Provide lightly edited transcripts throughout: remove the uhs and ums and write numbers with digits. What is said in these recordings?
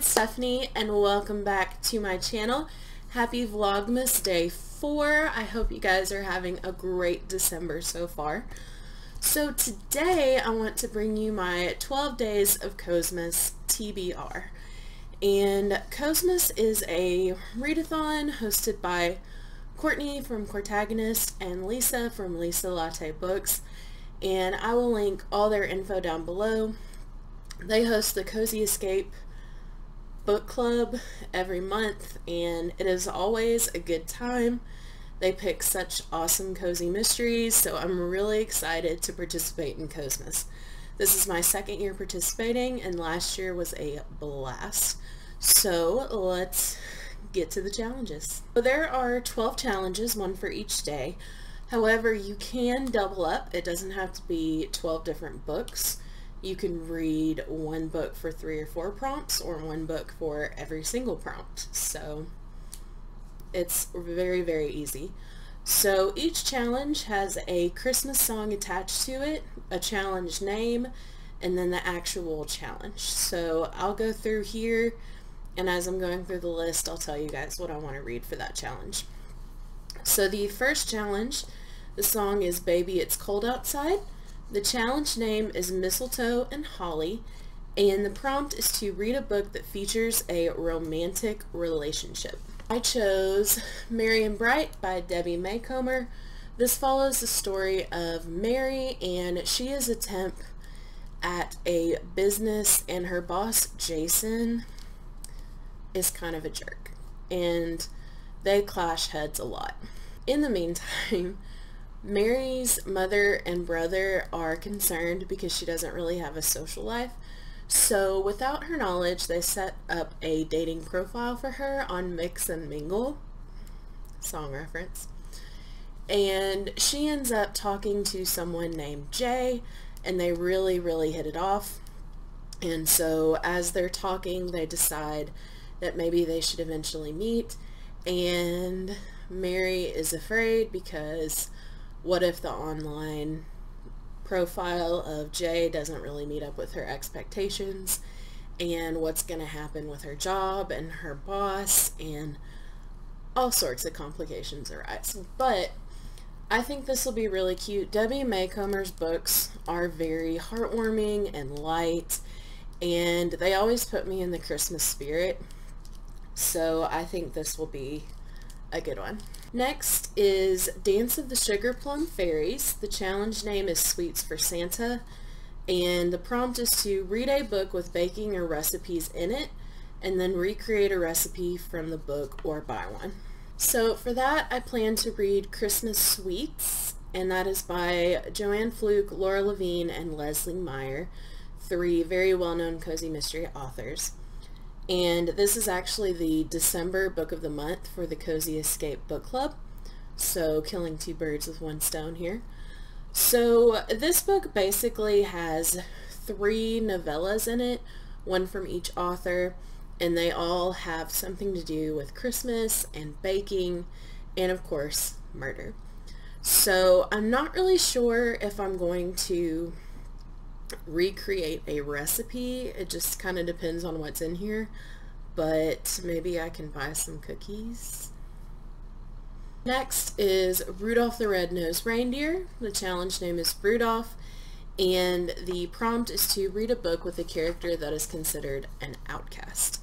it's Stephanie and welcome back to my channel. Happy Vlogmas Day 4. I hope you guys are having a great December so far. So today I want to bring you my 12 days of Cozmas TBR. And Cozmas is a readathon hosted by Courtney from Cortagonist and Lisa from Lisa Latte Books. And I will link all their info down below. They host the Cozy Escape book club every month and it is always a good time. They pick such awesome cozy mysteries, so I'm really excited to participate in Cozmas. This is my second year participating and last year was a blast. So let's get to the challenges. So there are 12 challenges, one for each day. However, you can double up. It doesn't have to be 12 different books. You can read one book for 3 or 4 prompts or one book for every single prompt. So it's very, very easy. So each challenge has a Christmas song attached to it, a challenge name, and then the actual challenge. So I'll go through here, and as I'm going through the list, I'll tell you guys what I want to read for that challenge. So the first challenge, the song is Baby It's Cold Outside. The challenge name is Mistletoe and Holly, and the prompt is to read a book that features a romantic relationship. I chose Merry and Bright by Debbie Maycomer. This follows the story of Mary, and she is a temp at a business, and her boss, Jason, is kind of a jerk, and they clash heads a lot. In the meantime, Mary's mother and brother are concerned because she doesn't really have a social life. So without her knowledge, they set up a dating profile for her on Mix and Mingle, song reference. And she ends up talking to someone named Jay, and they really, really hit it off. And so as they're talking, they decide that maybe they should eventually meet. And Mary is afraid because what if the online profile of Jay doesn't really meet up with her expectations, and what's going to happen with her job and her boss, and all sorts of complications arise. But I think this will be really cute. Debbie Maycomer's books are very heartwarming and light, and they always put me in the Christmas spirit, so I think this will be a good one. Next is Dance of the Sugar Plum Fairies. The challenge name is Sweets for Santa, and the prompt is to read a book with baking or recipes in it and then recreate a recipe from the book or buy one. So for that, I plan to read Christmas Sweets, and that is by Joanne Fluke, Laura Levine, and Leslie Meyer, 3 very well-known cozy mystery authors. And this is actually the December book of the month for the Cozy Escape book club. So killing 2 birds with 1 stone here. So this book basically has 3 novellas in it, 1 from each author, and they all have something to do with Christmas and baking and of course murder. So I'm not really sure if I'm going to recreate a recipe. It just kind of depends on what's in here, but maybe I can buy some cookies. Next is Rudolph the Red-Nosed Reindeer. The challenge name is Rudolph, and the prompt is to read a book with a character that is considered an outcast.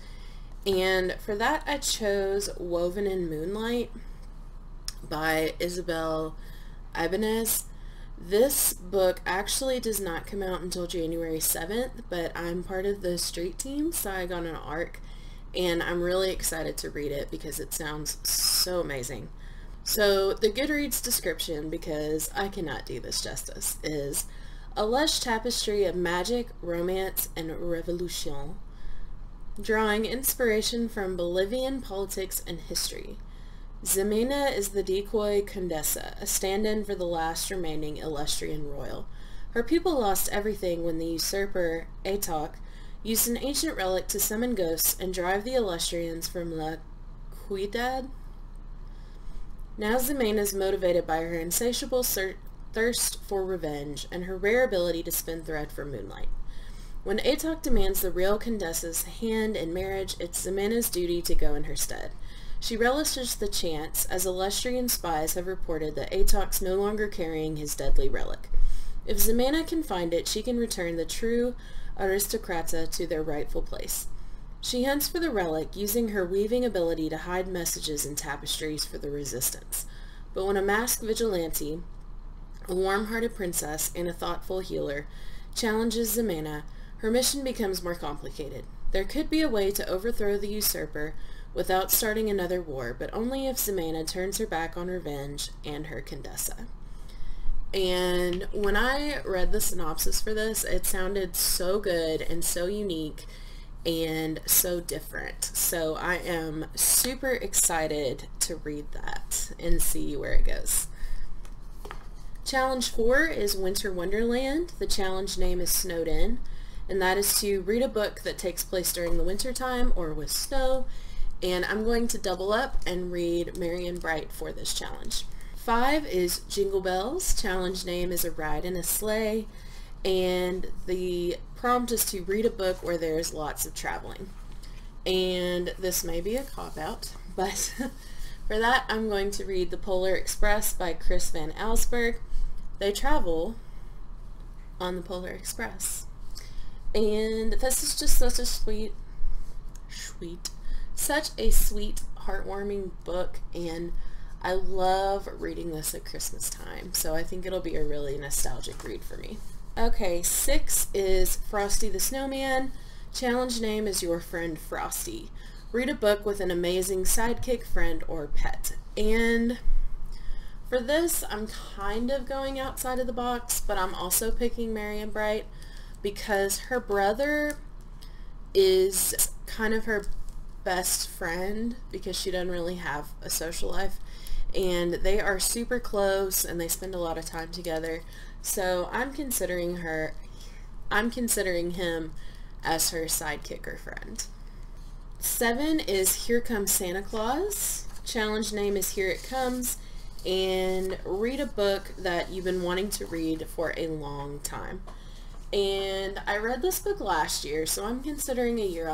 And for that I chose Woven in Moonlight by Isabel Ibanez. This book actually does not come out until January 7th, but I'm part of the street team, so I got an ARC, and I'm really excited to read it because it sounds so amazing. So the Goodreads description, because I cannot do this justice, is a lush tapestry of magic, romance, and revolution, drawing inspiration from Bolivian politics and history. Ximena is the decoy Condesa, a stand-in for the last remaining Illustrian royal. Her people lost everything when the usurper, Atok, used an ancient relic to summon ghosts and drive the Illustrians from La Ciudad. Now Ximena is motivated by her insatiable thirst for revenge and her rare ability to spin thread for moonlight. When Atok demands the real Condessa's hand in marriage, it's Ximeno's duty to go in her stead. She relishes the chance, as Illustrian spies have reported that Atok's no longer carrying his deadly relic. If Ximeno can find it, she can return the true aristocrata to their rightful place. She hunts for the relic, using her weaving ability to hide messages in tapestries for the resistance. But when a masked vigilante, a warm-hearted princess, and a thoughtful healer challenges Ximeno, her mission becomes more complicated. There could be a way to overthrow the usurper without starting another war, but only if Ximeno turns her back on revenge and her Condessa. And when I read the synopsis for this, it sounded so good and so unique and so different. So I am super excited to read that and see where it goes. Challenge 4 is Winter Wonderland. The challenge name is Snowed In, and that is to read a book that takes place during the winter time or with snow. And I'm going to double up and read Merry and Bright for this challenge. 5 is Jingle Bells. Challenge name is A Ride in a Sleigh, and the prompt is to read a book where there's lots of traveling. And this may be a cop-out, but for that I'm going to read The Polar Express by Chris Van Allsburg. They travel on the Polar Express. And this is just such a such a sweet, heartwarming book, and I love reading this at Christmas time, so I think it'll be a really nostalgic read for me. Okay, 6 is Frosty the Snowman. Challenge name is Your Friend Frosty. Read a book with an amazing sidekick, friend, or pet. And for this, I'm kind of going outside of the box, but I'm also picking Merry and Bright because her brother is kind of her best friend because she doesn't really have a social life, and they are super close and they spend a lot of time together. So I'm considering him as her sidekick or friend. 7 is Here Comes Santa Claus. Challenge name is Here It Comes, and read a book that you've been wanting to read for a long time. And I read this book last year, so I'm considering a year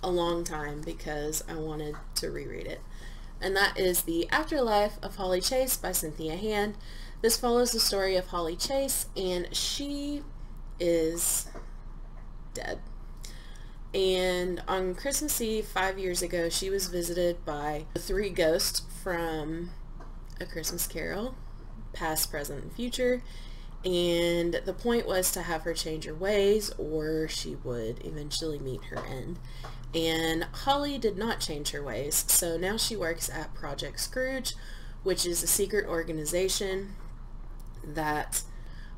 a long time because I wanted to reread it. And that is The Afterlife of Holly Chase by Cynthia Hand. This follows the story of Holly Chase, and she is dead. And on Christmas Eve 5 years ago, she was visited by the 3 ghosts from A Christmas Carol, past, present, and future. And the point was to have her change her ways, or she would eventually meet her end. And Holly did not change her ways, so now she works at Project Scrooge, which is a secret organization that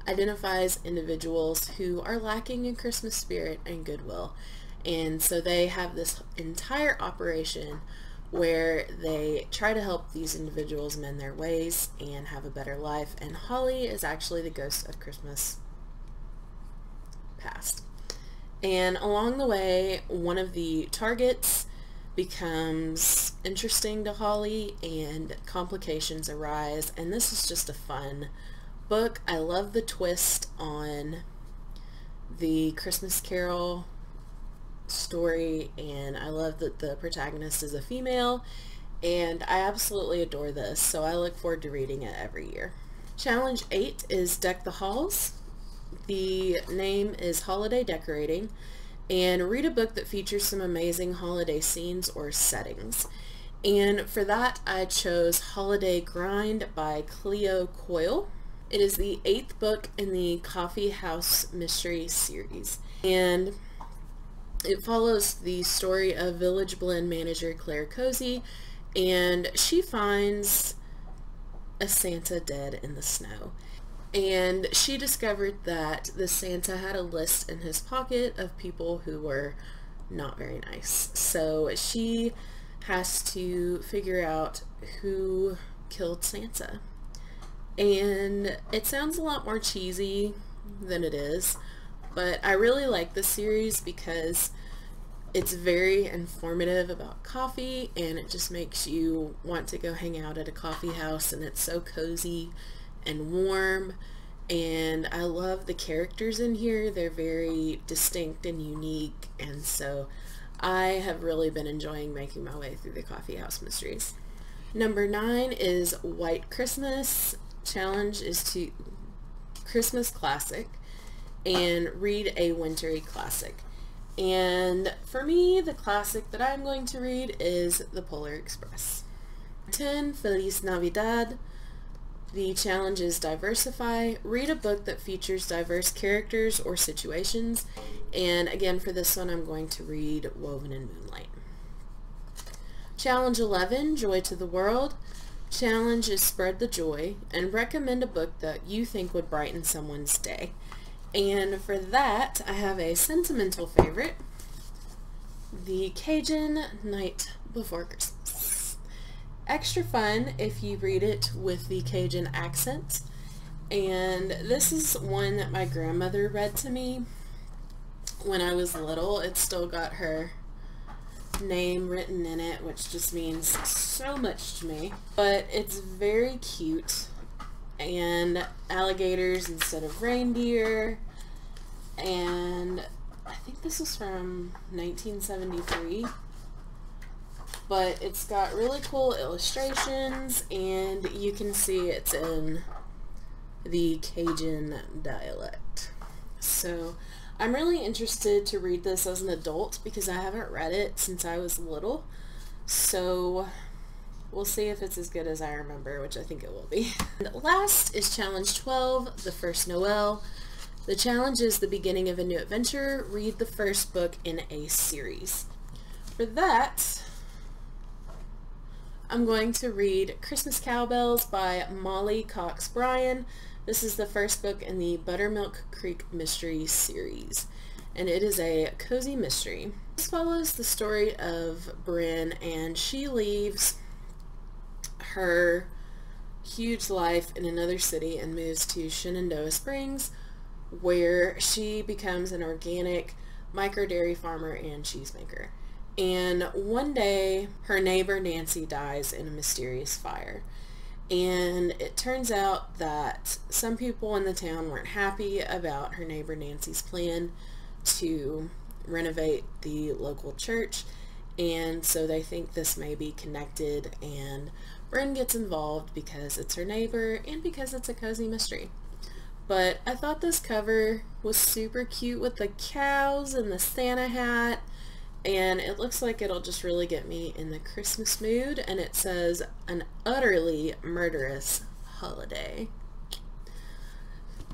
identifies individuals who are lacking in Christmas spirit and goodwill. And so they have this entire operation where they try to help these individuals mend their ways and have a better life. And Holly is actually the ghost of Christmas past. And along the way, one of the targets becomes interesting to Holly and complications arise. And this is just a fun book. I love the twist on the Christmas Carol story, and I love that the protagonist is a female, and I absolutely adore this, so I look forward to reading it every year. Challenge 8 is Deck the Halls. The name is Holiday Decorating, and read a book that features some amazing holiday scenes or settings. And for that I chose Holiday Grind by Cleo Coyle. It is the 8th book in the Coffee House Mystery series, and it follows the story of Village Blend manager Claire Cozy, and she finds a Santa dead in the snow. And she discovered that the Santa had a list in his pocket of people who were not very nice. So she has to figure out who killed Santa. And it sounds a lot more cheesy than it is, but I really like this series because it's very informative about coffee, and it just makes you want to go hang out at a coffee house, and it's so cozy and warm, and I love the characters in here. They're very distinct and unique, and so I have really been enjoying making my way through the Coffee House Mysteries. Number 9 is White Christmas. Challenge is to Christmas classic and read a wintry classic. And for me, the classic that I'm going to read is The Polar Express. 10, Feliz Navidad. The challenge is diversify. Read a book that features diverse characters or situations. And again, for this one, I'm going to read Woven in Moonlight. Challenge 11, Joy to the World. Challenge is spread the joy and recommend a book that you think would brighten someone's day. And for that, I have a sentimental favorite, The Cajun Night Before Christmas. Extra fun if you read it with the Cajun accent. And this is one that my grandmother read to me when I was little. It's still got her name written in it, which just means so much to me. But it's very cute, and alligators instead of reindeer, and I think this is from 1973, but it's got really cool illustrations, and you can see it's in the Cajun dialect. So I'm really interested to read this as an adult because I haven't read it since I was little, so we'll see if it's as good as I remember, which I think it will be. And last is Challenge 12, The First Noel. The challenge is the beginning of a new adventure. Read the first book in a series. For that, I'm going to read Christmas Cowbells by Molly Cox Bryan. This is the first book in the Buttermilk Creek Mystery series, and it is a cozy mystery. This follows the story of Bryn, and she leaves her huge life in another city and moves to Shenandoah Springs, where she becomes an organic micro dairy farmer and cheesemaker. And one day, her neighbor Nancy dies in a mysterious fire. And it turns out that some people in the town weren't happy about her neighbor Nancy's plan to renovate the local church, and so they think this may be connected, and Bryn gets involved because it's her neighbor and because it's a cozy mystery. But I thought this cover was super cute with the cows and the Santa hat, and it looks like it'll just really get me in the Christmas mood, and it says, an utterly murderous holiday.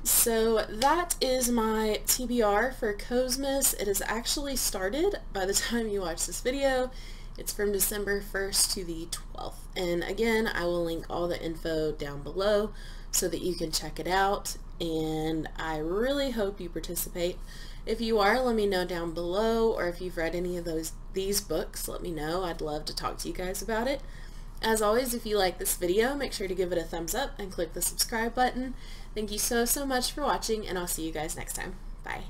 So that is my TBR for Cozmas. It has actually started by the time you watch this video. It's from December 1st to the 12th. And again, I will link all the info down below so that you can check it out. And I really hope you participate. If you are, let me know down below, or if you've read any of these books, let me know. I'd love to talk to you guys about it. As always, if you like this video, make sure to give it a thumbs up and click the subscribe button. Thank you so much for watching, and I'll see you guys next time. Bye.